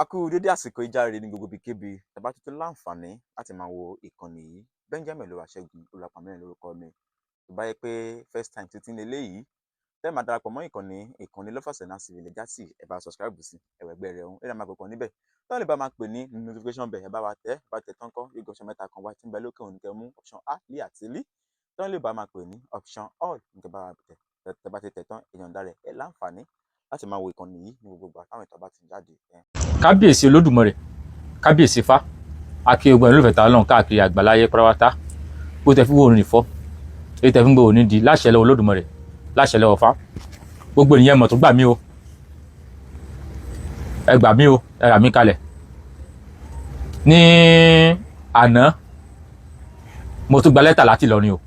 A kú dédé àsìkò ìjáre ní gbogbo ibikíbi tẹ́ bá tuntun láǹfààní láti máa wo ìkànnì yìí. Benjamin Olúwaṣẹ́gun Olúwapamílẹ́rìn lórúkọ mi. Tó bá yẹ pé first time tuntun eléyìí tẹ́ máa darapọ̀ mọ́ ìkànnì Lọ́fọ̀ọ́sẹ̀ náà sì lè já sí ẹ bá subscribe sí ẹ̀wẹ̀gbẹ́ rẹ̀ ọ̀hún ẹ̀rọ máa kọ̀ọ̀kan níbẹ̀. Tọ́ lè bá máa pè ní notification bell ẹ bá wa tẹ̀ tán kọ́ yóò option mẹ́ta kan wá tí ń bẹ lókè òun kẹ́ mú option A lé àti lí. Tọ́ lè bá máa pè ní option all nǹkan bá wa tẹ̀ bá ti tẹ̀ tán èèyàn dára ẹ̀ láǹfààní láti máa wo ìkànnì yìí ní gbogbo àtàwọn ìtọ́ bá ti jáde. Kábíyèsí Olódùmarè, kábíyèsí Ifá, akí ogun ìlú ìfẹ̀tà Ọlọ́run káàkiri àgbáláyé pátápátá, bó tẹ fi wo òní fọ́, èyí tẹ fi ń gbé òní di láṣẹ lọ́wọ́ Olódùmarè, láṣẹ lọ́wọ́ Ifá. Gbogbo ènìyàn mọ̀ tó gbà mí o, ẹ gbà mí o, ẹ rà mí kalẹ̀. Ní àná, mo tún gba lẹ́tà láti Ìlọrin o.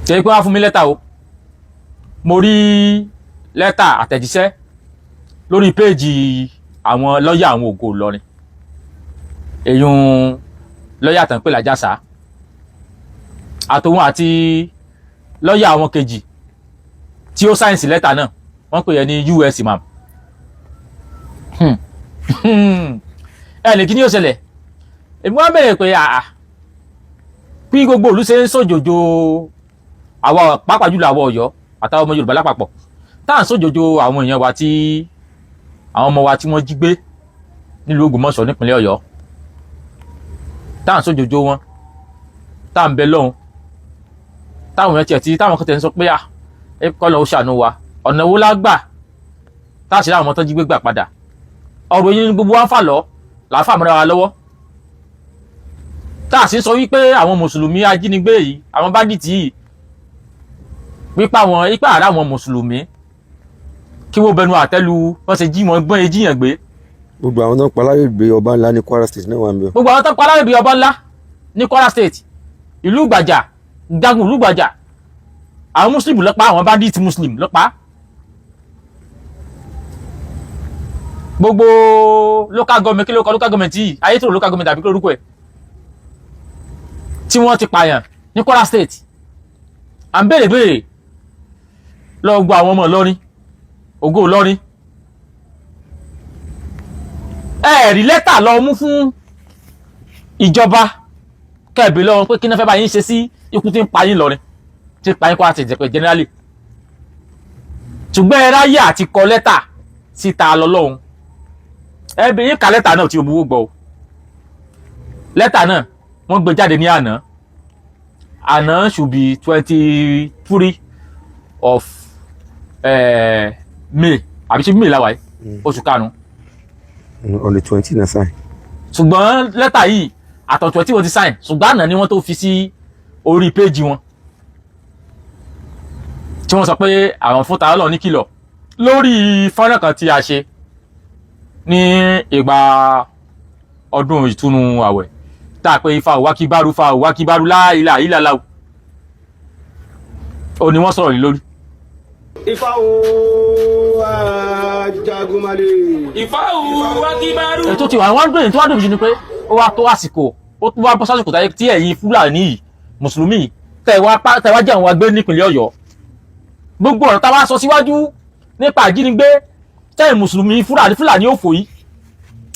Ṣé pé wọ́n á fún mi lẹ́tà o? Mo rí lẹ́tà àtẹ̀jíṣẹ́ lórí péèjì àwọn lọ́ọ̀yà àwọn Ògo Ìlọrin, èyún lọ́ọ̀yà tán pé l'Àjàsà àtòun àti lọ́ọ̀yà àwọn kejì tí ó sáyẹ̀nsì lẹ́tà náà, wọ́n pè é ní US imam. Ẹnì kí ni yóò ṣẹlẹ̀? Èmi wá bẹ̀rẹ̀ pé bí gbogbo ìlú ṣe ń sòjòjò àwa pàápàá jùlọ àwọn Ọ̀yọ́ àtàwọn ọmọ Yorùbá lápapọ̀ tá à ń sòjòjò àwọn èèyàn wa tí àwọn ọmọ wa tí wọ́n jí gbé nílùú Ògbómọ̀ṣọ́ nípínlẹ̀ Ọ̀yọ́, tá à ń sójòjò wọn, tá à ń bẹ lọ́hùn, táwọn èèyàn tiẹ̀ tí táwọn kan tẹ̀ ń sọ pé kọ́ lọ́ọ́ ṣàánú wa, ọ̀nà wo la gbà tá à ṣe láwọn ọmọ tó jí gbé gbà padà. Ọ̀rọ̀ yìí ni gbogbo wa ń fà lọ là ń fà mọ́ra wa lọ́wọ́, tá à sì sọ wípé àwọn mùsùlùmí ajínigbé yìí, àwọn báńdíìtì yìí, ipa àrà àwọn mùsùlùmí kí wọ́n bẹnu àtẹ́lu wọ́n ṣe jí wọn gbọ́n ejíyàn gbé. Gbogbo àwọn tó ń palágbègbè ọba ńlá ní Kwara State náà wà ń bẹ. Gbogbo àwọn tó ń palágbègbè ọba ńlá ní Kwara State, ìlú Ìgbàjà, Ìdágún ìlú Ìgbàjà, àwọn Muslim ló pa, àwọn bandit Muslim ló pa. Gbogbo local government kí ló kọ local government yìí, Ayétòrò local government àbí kí lórúkọ ẹ̀, tí wọ́n ti pààyàn ní Kwara State. À ń béèrè lọ gbọ́ àwọn ọmọ Ìlọrin, Ògo Ìlọrin, ẹ̀rí lẹ́tà lọ mú fún ìjọba kẹ́ẹ̀bí lọ́wọ́ pé kí náà fẹ́ bá yín ṣe sí ikú tí ń pa yín lọ́rin, tí ń pa yín kó àti ìjẹ̀pẹ̀ generally. Ṣùgbọ́n ẹ ráyè àti kọ lẹ́tà síta lọ́lọ́run, ẹbí yín ka lẹ́tà náà tí òbúwó gbọ́ o. Lẹ́tà náà wọ́n gbé jáde ní àná should be 23 of May àbí ṣe May láwàá oṣù karùn-ún. On the 20 na sign. Ṣùgbọ́n lẹ́tà yìí àtọ̀tọ̀ tí wọ́n ti sign, ṣùgbọ́n àná ni wọ́n tó fi sí orí péjì wọn, tí wọ́n sọ pé àwọn fún ta Ọlọ́run ní kìlọ̀ lórí fọ́nrán kan tí a ṣe ní ìgbà ọdún ìtúnu àwẹ̀ tá a pé Ifá òwákíbárú láìlà ìlàlá ò ní wọ́n sọ̀rọ̀ ní lórí. Ifá Ajagunmalè. Ifá òwákíbárú. Ètò tí wọ́n dùn tó wá dùn jù ni pé ó wá tó àsìkò, ó tún wá bọ́ sásìkò táyé tí ẹ̀yin Fúlàní yìí Mùsùlùmí tẹ̀ wá jẹ́ àwọn agbé nípìnlẹ̀ Ọ̀yọ́. Gbogbo ọ̀rọ̀ tá a wá sọ síwájú nípa àjínigbé tẹ́yìn Mùsùlùmí Fúlàní òfò yìí,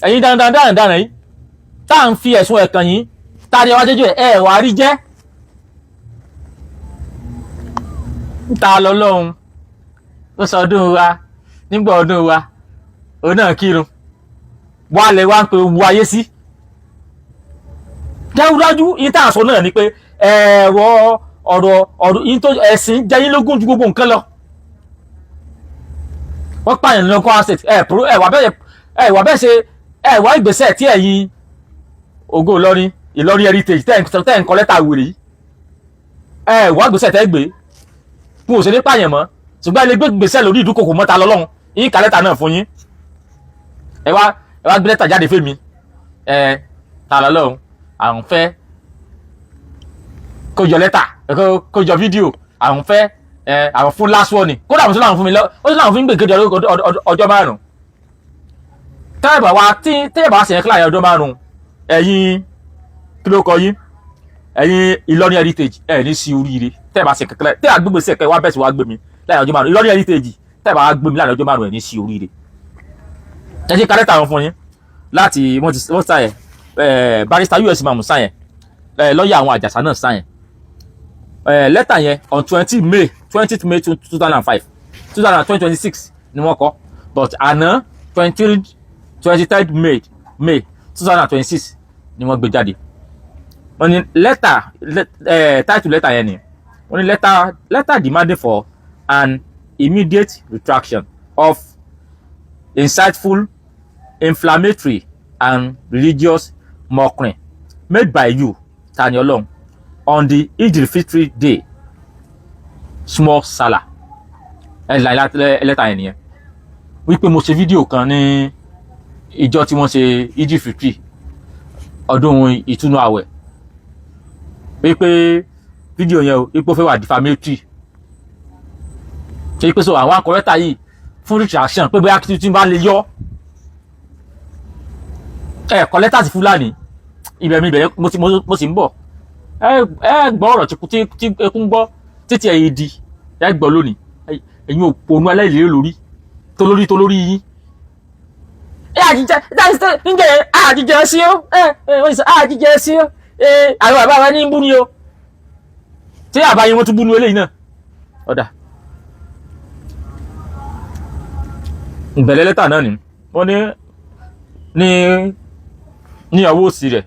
ẹ̀yin dáradára yìí tá à ń fi ẹ̀sùn ẹ̀kàn yìí tá a ní ọwá jẹ́jọ́ ẹ̀ wá rí jẹ́. Ta lọ́lọ́run ó sọ ọdún wa nígbà ọdún wa òun náà kírun wà lẹ wá ń pe wu ayé sí. Dájúdájú yìí tá à ń sọ náà ni pé ẹ̀rọ ọ̀rọ̀ yín tó ẹ̀sìn jẹ́ yín lógún ju gbogbo nǹkan lọ. Wọ́n pààyàn lọ Kwara State wà bẹ́ẹ̀ ṣe wá ìgbésẹ̀ tí ẹ̀yin Ògo Ìlọrin heritage tẹ́ ń kọ lẹ́tà wèrè yìí wá ìgbésẹ̀ tẹ́ gbé fún òṣèré pààyàn mọ́ ṣùgbọ́n ilé gbé ìgbésẹ̀ lórí ìdúkokò mọ́ta lọ́lọ́run yín ka lẹ́tà náà fún yín ẹ wá gbé lẹ́tà jáde fèmí ta lọ́lọ́run àwọn fẹ́ kó yọ lẹ́tà kó yọ fídíò àwọn fẹ́ àwọn fún last warning kódà àwọn tó láwọn fún mi ó sì láwọn fún mi gbèkéde ọjọ́ 5 tẹ́ẹ̀bà wá sẹ̀yẹ́ kíláyà ọjọ́ 5 ẹ̀yin kí ló kọ yín ẹ̀yin Ìlọrin heritage ní sí oríire tẹ́ẹ̀bà sẹ̀kẹ́ kíláyà tẹ́ẹ̀ àgbègbè sẹ̀kẹ́ wá bẹ́ẹ̀ sí wá gbé mi láyà ọjọ́ 5 Ìlọrin heritage tẹ́ẹ̀bà wá gbé mi láyà ọjọ́ 5 ní sí oríire ẹ ṣe kárẹ́tà wọn fún yín láti wọ́n sáyẹn barrister US mamu sáyẹn lọ́ọ̀yà àwọn Àjàsà náà sáyẹn lẹ́tà yẹn on 20 May 2026 ni wọ́n kọ but àná 23 May 2026 ni wọ́n gbé jáde. Wọ́n ní lẹ́tà title lẹ́tà yẹn ni wọ́n ní lẹ́tà demanding for an immediate retraction of insightful, inflammatory and religious mockery made by you, Tani Olohun, on the Eid-el-Fitr day, small salah. Lẹ́tà yẹn nìyẹn wípé mo ṣe fídíò kan ní ìjọ tí wọ́n ṣe Eid-el-Fitr ọdún ìtúnu àwẹ̀ wípé fídíò yẹn wípé ó fẹ́ wà defamatory ṣe wípé so àwọn akọ̀rẹ́tà yìí fún retraction pé bóyá kí tí bá lè yọ kọ lẹ́tà sí Fúlàní ibẹ̀ mo sì ń bọ̀ gbọ́ ọ̀rọ̀ tí ekún gbọ́ títí ẹ̀yìn di ẹ gbọ́ lónìí ẹ̀yin òpònú aláìlérè lórí tó lórí yín àjíjẹ sí ó àjíjẹ sí ó àwọn bàbá wa ní ń bú ni ó tí àbáyé wọn tún bú ní eléyìí náà ọ̀dà ìbẹ̀lẹ̀ lẹ́tà náà ni wọ́n ní ọwọ́ òsì rẹ̀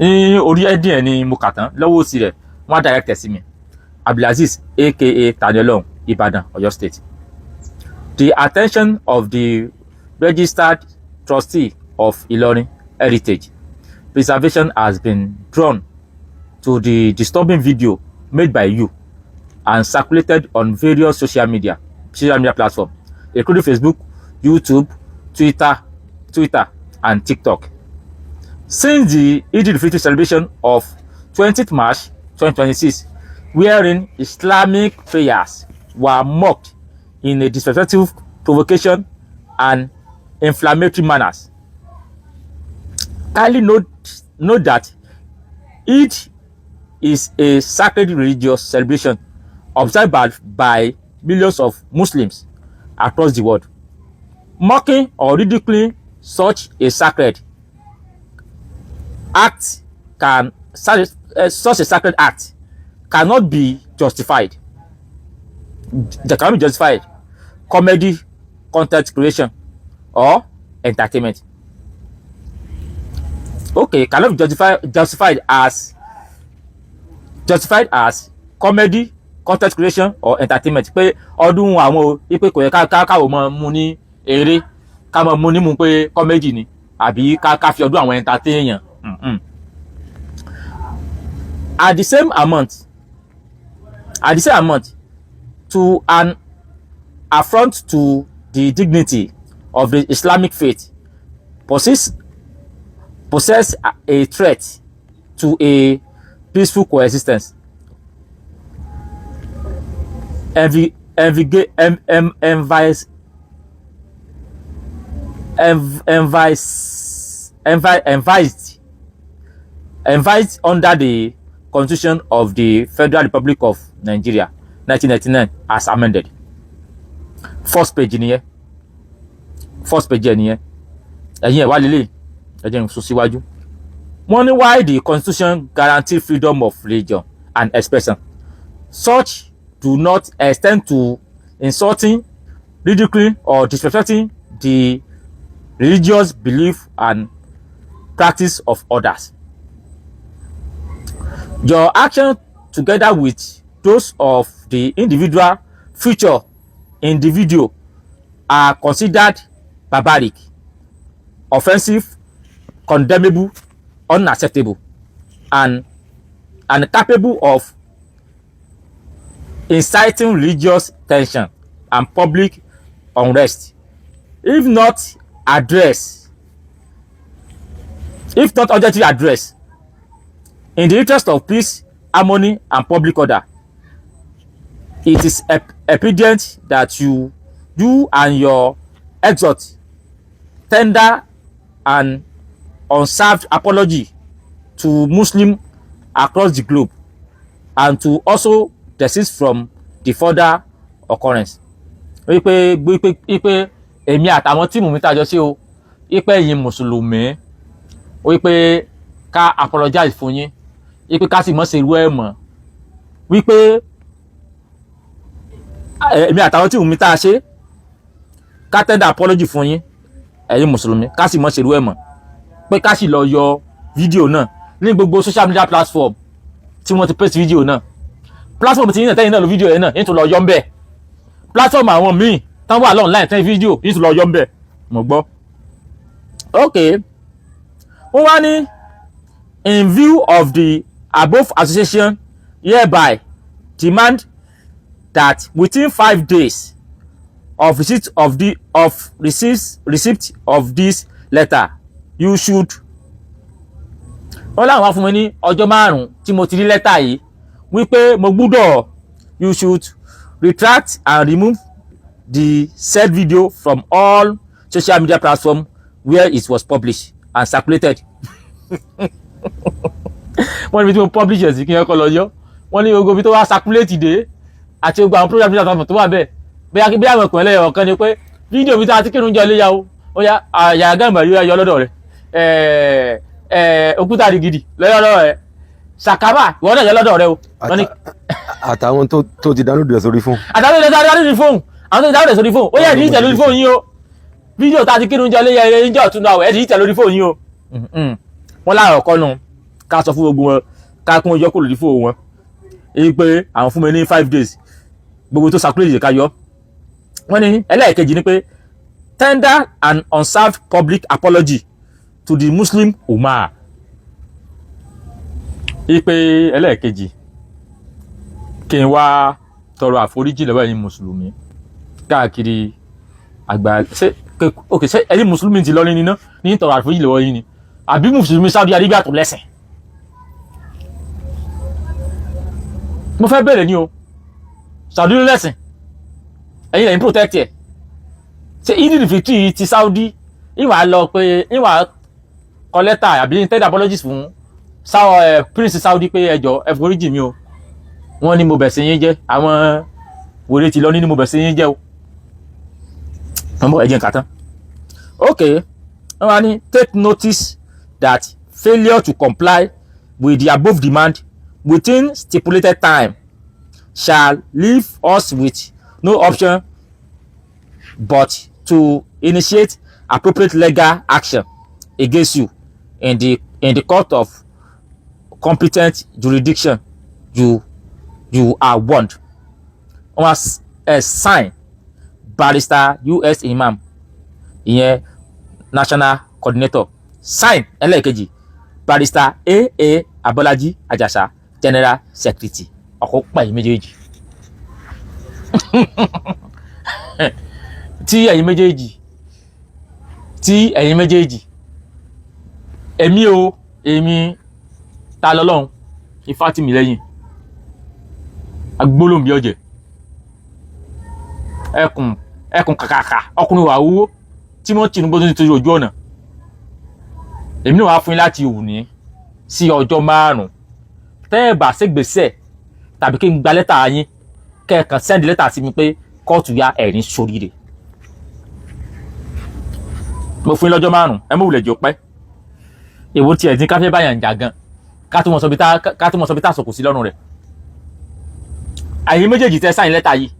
ní orí ẹ́dìn ẹ̀ ni mo kà tán lọ́wọ́ òsì rẹ̀ wọ́n á direct sí mi Abdulaziz aka Tani Olohun, Ibadan, Oyo State. The attention of the registered trustee of Ilorin Heritage Preservation has been drawn to the disturbing video made by you and circulated on various social media platforms, including Facebook, YouTube, Twitter, and TikTok. Since the Eid-el-Fitr celebration of 20th March 2026, wherein Islamic prayers were mocked in a disrespectful provocation and inflammatory manners. Kindly note that Eid is a sacred religious celebration observed by millions of Muslims across the world. Mocking or ridiculing such a sacred act such a sacred act cannot be justified. That cannot be justified. Comedy, content creation, or entertainment. Okay, cannot be justified as comedy, content creation, or entertainment. Pé ọdún àwọn ipe kò yẹ káwọ mọ mú ní eré ká mọ mú ní mú pé comedy ni àbí ká fi ọdún àwọn entertain èèyàn. At the same amount, to an affront to the dignity of the Islamic faith, possess a threat to a peaceful coexistence, envisaged under the Constitution of the Federal Republic of Nigeria 1999 as amended. First page nìyẹn ẹ̀yin ẹ̀ wá lélẹ̀ ẹ̀jẹ̀ ń sún síwájú. Wọ́n ní why the Constitution guarantee freedom of religion and expression such do not extend to insulting, ridiculing or disrespecting the religious belief and practice of others. Your action together with those of the individual featured in the video are considered barbaric, offensive, condemnable, unacceptable, and capable of inciting religious tension and public unrest if not urgently addressed in the interest of peace, harmony, and public order. It is evident that you and your exhort tender an unserved apology to Muslims across the globe and to also desist from the further occurrence. wípé èmi àtàwọn tíìmù mi tàjọ sí o wípé ẹ̀yin mùsùlùmí wípé ká apologize fún yín wípé ká sì mọ́ ṣe irú ẹ̀ mọ́ wípé èmi àtàwọn tíìmù mi tá a ṣe ká tender apology fún yín ẹ̀yin mùsùlùmí ká sì mọ́ ṣe irú ẹ̀ mọ́ pé ká sì lọ yọ fídíò náà ní gbogbo social media platform tí wọ́n ti post fídíò náà platform tí yín náà tẹ́yìn náà lo fídíò yẹn náà yín tún lọ yọ ń bẹ̀ platform àwọn míì tán wà online tẹ́yìn fídíò yín tún lọ yọ ń bẹ̀ mo gbọ́. Okay, wọ́n wá ní in view of the above association hereby demand that within 5 days of receipt of this letter you should. wọ́n láwọn wá fún mi ní ọjọ́ 5 tí mo ti rí lẹ́tà yìí wípé mo gbúdọ̀ you should retract and remove the said video from all social media platforms where it was published and circulated. wọ́n ní bí tí mo publish ẹ̀ sí kí n kọ́ lọ yọ wọ́n ní gbogbo bí tó wá circulate dé àti gbogbo àwọn program media platform tó wà bẹ́ẹ̀ bí àwọn ìpínlẹ̀ ọ̀kan ni pé fídíò mi tá a ti kírun jọ léyà o ó yá àyà gàmbà yóò yọ lọ́dọ̀ rẹ̀ òkúta àdìgìdì lọ́dọ̀ rẹ̀ sàkábà ìwọ́n náà yọ lọ́dọ̀ rẹ̀ o. àtàwọn tó ti download rẹ̀ sórí fóònù. àtàwọn tó ti download rẹ̀ fóònù àwọn tó ti download rẹ̀ sórí fóònù ó yẹ ẹ̀dì ìtẹ̀ lórí fóònù yín o fídíò tá a ti kírun jọ léyà ẹ̀yìn jọ tún náà ẹ̀dì ìtẹ̀ lórí fóònù yín o. wọ́n láàrọ̀ kọ́ nù ká sọ fún gbogbo wọn ká kún ọjọ́ kò lórí fóònù wọn èyí pé àwọn fún mi ní 5 days gbogbo tó circulate ká yọ. wọ́n ní ẹlẹ́ẹ̀kejì ni pé tender an unserved public apology to the Muslim Ummah. Ipe ẹlẹ́ẹ̀kejì kí n wá tọrọ àforíjì lọ́wọ́ ẹ̀yin mùsùlùmí káàkiri àgbà ṣé ẹ̀yin mùsùlùmí ti lọ ní níná ní tọrọ àforíjì lọ́wọ́ yín ni àbí mùsùlùmí Saudi Arabia tó lẹ́sìn. mo fẹ́ bẹ̀rẹ̀ ní o Saudi ló lẹ́sìn ẹ̀yin lẹ́yìn protect ẹ̀ ṣé ìdí fìtì ti Saudi ìwà lọ pé ìwà kọ lẹ́tà àbí tender apologies fún prince Saudi pé ẹjọ́ ẹ foríjì mi o wọ́n ní mo bẹ̀ sí yín jẹ́ àwọn wòlé ti lọ ní mo bẹ̀ sí yín jẹ́ o ọmọ ẹ̀jẹ̀ nǹkan tán. Okay, wọ́n wá ní take notice that failure to comply with the above demand within stipulated time shall leave us with no option but to initiate appropriate legal action against you in the court of competent jurisdiction. You are warned. Was a sign barrister US Imam ìyẹn national coordinator sign ẹlẹ́ẹ̀kejì barrister AA Abọ́lájí Àjàsà general secretary ọkọ̀ pàyí méjèèjì tí ẹ̀yin méjèèjì èmi ta lọ́lọ́run ifá tì mí lẹ́yìn agbólóhùn bí ọ̀jẹ̀ ẹkùn kàkàkà ọkùnrin wà wúwo tí wọ́n Tinubu tó ti torí ojú ọ̀nà èmi náà wá fún yín láti òní sí ọjọ́ 5 tẹ́ ẹ bá ṣègbésẹ̀ tàbí kí n gba lẹ́tà yín kẹ́ẹ̀kan send lẹ́tà sí mi pé kóòtù ya ẹ̀rín sóríire mo fún yín lọ́jọ́ 5 ẹ mọ̀ wùlẹ̀ jọ pẹ́ èwo tiẹ̀ dín káfẹ́ báyà ń jà gan ká tó mọ̀ sọ bí tá sọkù sí lọ́rùn rẹ̀ àyè méjèèjì tẹ́ sáyìn lẹ́tà yìí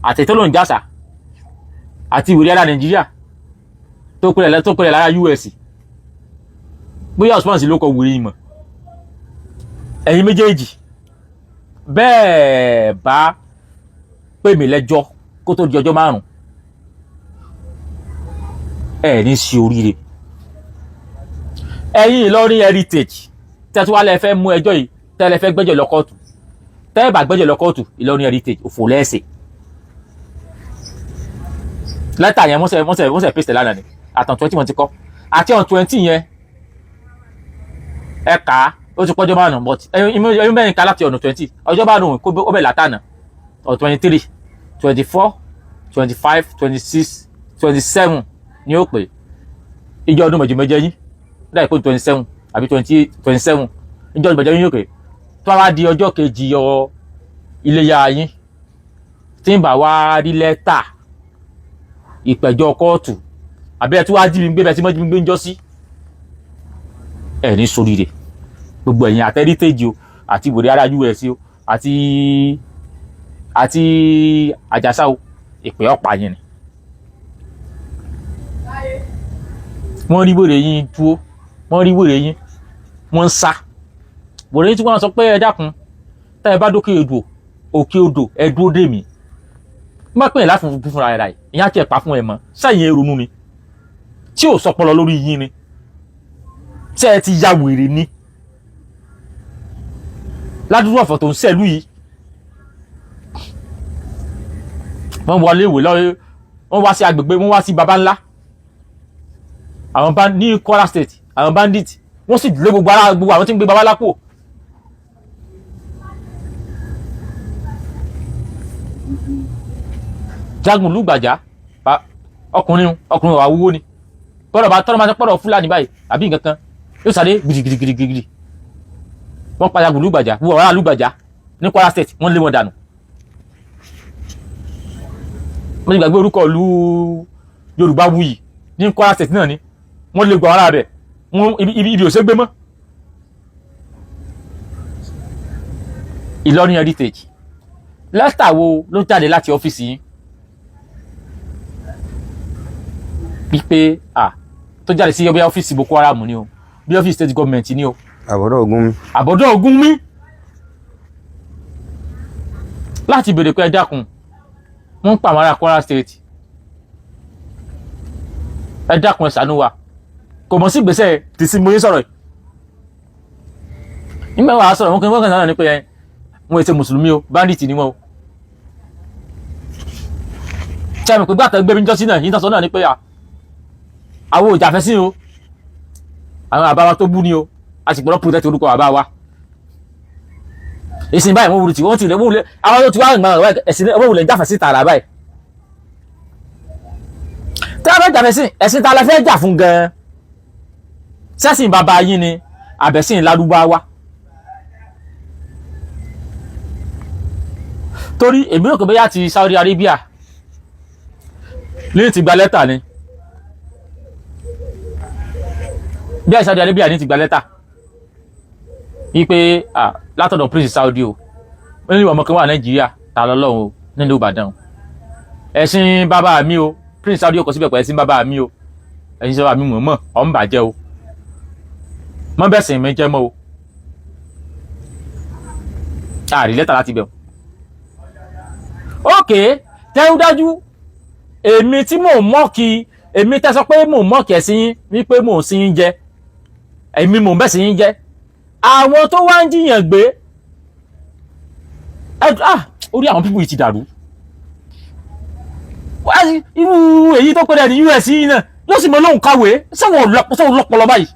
àti tó ló ń jásà àti ìwé ara Nàìjíríà tó pẹ̀lẹ̀ lára US bóyá Osman sí ló kọ wùrí ìmọ̀ ẹ̀yin méjèèjì bẹ́ẹ̀ bá pè mí lẹ́jọ́ kó tó di ọjọ́ 5 ẹ ní sí oríire. ẹ̀yin Ìlọrin heritage tẹ́tí wá lẹ fẹ́ mú ẹjọ́ yìí tẹ́lẹ̀ fẹ́ gbẹ́jọ́ lọ kóòtù tẹ́ẹ̀ bá gbẹ́jọ́ lọ kóòtù Ìlọrin heritage òfò lẹ́ẹ̀sẹ̀. lẹ́tà yẹn wọ́n sẹ̀ pèsè lánàá ni àtàn 20 wọn ti kọ́ àti ọ̀n 20 yẹn ẹ kà á ó ti pọ́jọ́ 5 but ẹ̀yin mẹ́rin ká láti ọ̀nà 20 ọjọ́ 5 kó ó bẹ̀ látànà ọ̀ 23 24 25 26 27 ni ó pè ìjọ ọdún méje yín láì kó 27 àbí 28 27 ìjọ ọdún méje yín yóò pè tó wá di ọjọ́ kejì iléyá yín tí ń bá wá rí lẹ́tà ìpẹ̀jọ́ kóòtù àbí ẹ̀ tí wàá jí mi gbé bẹ́ẹ̀ tí mo jí mi gbé ń jọ́ sí ẹ̀ ní sóríire gbogbo ẹ̀yin àtẹ́rítẹ́jì o àti ìwòrè ara us o àti àjàsá o ìpè ọ̀pá yẹn ni wọ́n rí wèrè yín dúró wọ́n rí wèrè yín wọ́n ń sá wèrè yín tí wọ́n sọ pé ẹ dákun tá ẹ bá dókè òkè odò ẹ dúró dè mí má pè é láti fúnra ẹ̀ ráì ìyá tí ẹ pa fún ẹ mọ́ sẹ́yìn ronú ni tí ò sọpọlọ lórí yín ni tí ẹ ti ya wèrè ni ládùúgbò ọ̀fọ̀ tó ń sẹ́lú yìí wọ́n wọlé ìwé lọ́wọ́ wọ́n wá sí agbègbè wọ́n wá sí baba ńlá àwọn ní Kwara State àwọn bandit wọ́n sì lé gbogbo àwọn tí ń gbé baba ńlá kù. jagun lùgbàjá ọkùnrin wà wúwo ni tọ́lọ̀ máa pọ̀rọ̀ Fúlàní báyìí àbí nǹkan kan yóò sáré gidigidi wọ́n pa jagun lùgbàjá wọ́n wà lùgbàjá ní Kwara State wọ́n lé wọn dànù. wọ́n ti gbàgbé orúkọ ìlú Yorùbá wuyì ní Kwara State náà ni wọ́n lé gbọ́ ara rẹ̀ ibi ò ṣe gbé mọ́. Ìlọrin heritage lẹ́tà wo ló jáde láti ọ́fíìsì yín wípé tó jáde sí ọbẹ̀ ọ́fíìsì Boko Haram ni o bí ọ́fíìsì state government ni o àbọ̀dọ̀ Ògúnmi láti béèrè pé ẹ dákun wọ́n ń pa àwọn ará Kwara State ẹ dákun ẹ ṣàánú wa kò mọ̀ sí ìgbésẹ̀ tí sí mo yé sọ̀rọ̀ nígbà wàá sọ̀rọ̀ wọn kàn sára ní pé wọn ètò mùsùlùmí o bandit ni wọn o tí a mọ̀ pé gbàtà gbé mi jọ́sí náà yìí tán sọ náà ní pé àwọn òjà fẹ́ sí o àwọn àbá wa tó bú ni o a sì gbọ́dọ̀ protect orúkọ àbá wa ìsìn báyìí wọ́n wúri tí wọ́n ti lè wúlé àwọn tó ti wá ìgbà ẹ̀sìn wọ́n wúlé jáfẹ́ sí tààrà báyìí tí a fẹ́ jáfẹ́ sí ẹ̀sìn tá a lè fẹ́ jà fún gan-an sẹ́sìn bàbá yín ni àbẹ̀sìn Lárúbáwá torí èmi rò pé bóyá ti Saudi Arabia ní ti gba lẹ́tà ni bí i Saudi Arabia ní ti gba lẹ́tà wípé látọ̀dọ̀ Prince Saudi o wọ́n ní ọmọ kan wà Nàìjíríà ta lọ́lọ́run o nínú Ìbàdàn ẹ̀sìn bàbá mi o Prince Saudi kò síbẹ̀ pẹ̀ ẹ̀sìn bàbá mi o ẹ̀sìn bàbá mi mọ̀ ọ̀ ń bàjẹ́ o mọ́ bẹ̀sìn mi jẹ́ mọ́ o àrí lẹ́tà láti bẹ̀ ókè tẹ́rù dájú èmi tí mò ń mọ́ọ̀kì èmi tẹ́ sọ pé mò ń mọ́ọ̀kì ẹ̀sìn wípé mò ń sin yín jẹ èmi mò ń bẹ̀sìn yín jẹ àwọn tó wá ń jiyàn gbé orí àwọn pípù yìí ti dàrú irú èyí tó pẹ́rẹ́ ní US yìí náà yóò sì mọ lóhùn kàwé sẹ́wọ̀n lọ́pọlọ báyìí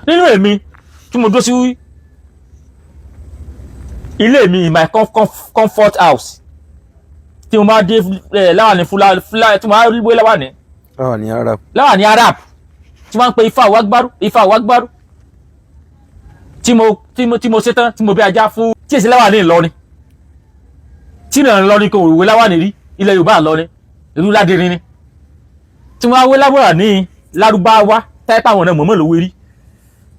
nínú èmi tí mo dó sí ilé mi in my comfort house tí mo máa dé láwàní fúlá tí mo máa wé láwàní Arab tí wọ́n ń pe Ifá Wàgbárù tí mo ṣetán tí mo bí ajá fún tí èsì láwàní Ìlọrin tí náà Ìlọrin kò wé láwàní rí ilẹ̀ Yorùbá Ìlọrin ìlú ládìrín ni tí mo wá wé láwàní ní Lárúbáwá táìpá àwọn ọ̀nà mọ̀mọ́ lówó rí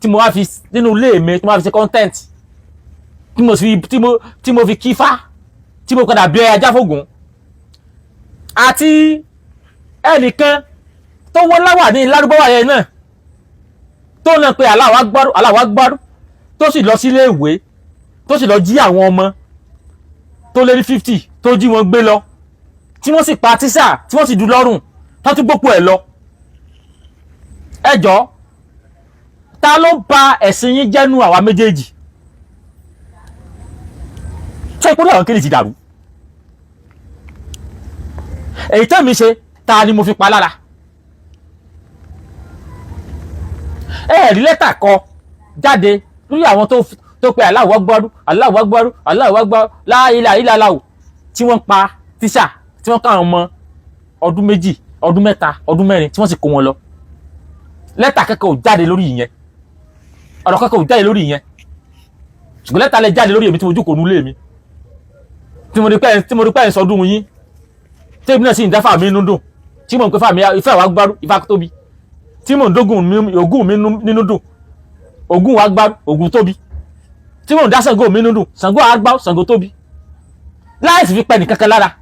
tí mo wá fi nínú ilé mi tí mo wá fi ṣe content tí mo fi kífá tí mo padà bí ajá fògùn àti ẹnìkan tó wọ́n láwà ní Lárúbáwá yẹn náà tó náà pé Allahu Akbar tó sì lọ sílé ìwé tó sì lọ jí àwọn ọmọ tó lé ní 50 tó jí wọn gbé lọ tí wọ́n sì pa tíṣà tí wọ́n sì dù lọ́rùn tó tún gbókù ẹ̀ lọ. ẹ jọ̀ọ́ ta ló ba ẹ̀sìn yín jẹ́nu àwa méjèèjì? ṣé ìpínlẹ̀ àwọn kéde ti dàrú? èyí tẹ́mi ṣe ta ni mo fi pa lára? ẹ̀rí lẹ́tà kọ jáde lórí àwọn tó pe Allahu Akbar Allahu Akbar Allahu Akbar la ilaha illallah tí wọ́n pa tíṣà tí wọ́n káwọn ọmọ ọdún 2 ọdún 3 ọdún 4 tí wọ́n sì kó wọn lọ. lẹ́tà kẹ́kọ̀ọ́ ò jáde lórí ìyẹn, ọ̀rọ̀ kẹ́kọ̀ọ́ ò jáde lórí ìyẹn, ṣùgbọ́n lẹ́tà lẹ jáde lórí èmi tí mo jókòó nulé mi tí mo rí pé ẹ̀ ń sọdún yín tí èmi náà sì ń dáfà mi nínú dùn tí mo ń pè fà mí ìfẹ́ wa gbárù Ifá tóbi tí mo ń dógùn ògùn mi nínú dùn ògùn wa gbárù ògùn tóbi tí mo ń dá Ṣàngó mi nínú dùn Ṣàngó wa gbárù Ṣàngó tóbi láì sì fi pẹ́ nìkankan lára.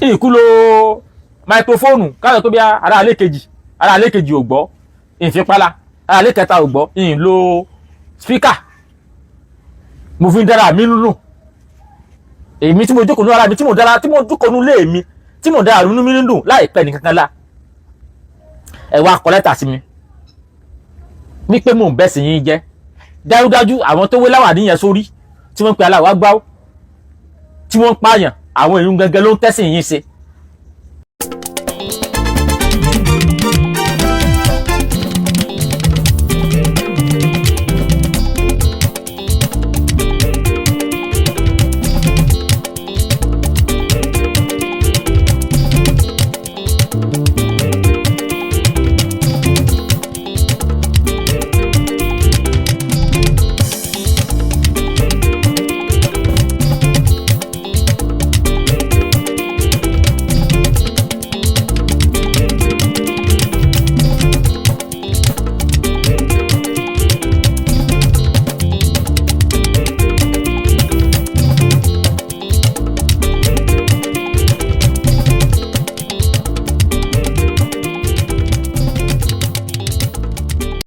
ìkú lo máikrófóònù káyọ̀ tó bí ara alẹ́ kejì ò gbọ́ ìfipálá ara alẹ́ kẹta ò gbọ́ ìyìn lo spíkà mo fi ń dára mi nínú èmi tí mo jókòó nú ara mi tí mo jókòó nú lé mi tí mo dára nínú mi nínú láìpẹ́ nìkankan lá. ẹ wá kọ lẹ́tà sí mi wípé mò ń bẹ́sìn yín jẹ́ dájúdájú àwọn tó wé láwà níyẹn sórí tí wọ́n ń pe Allahu Akbar tí wọ́n ń pààyàn àwọn èèyàn gẹ́gẹ́ ló ń tẹ́sìn yín ṣe.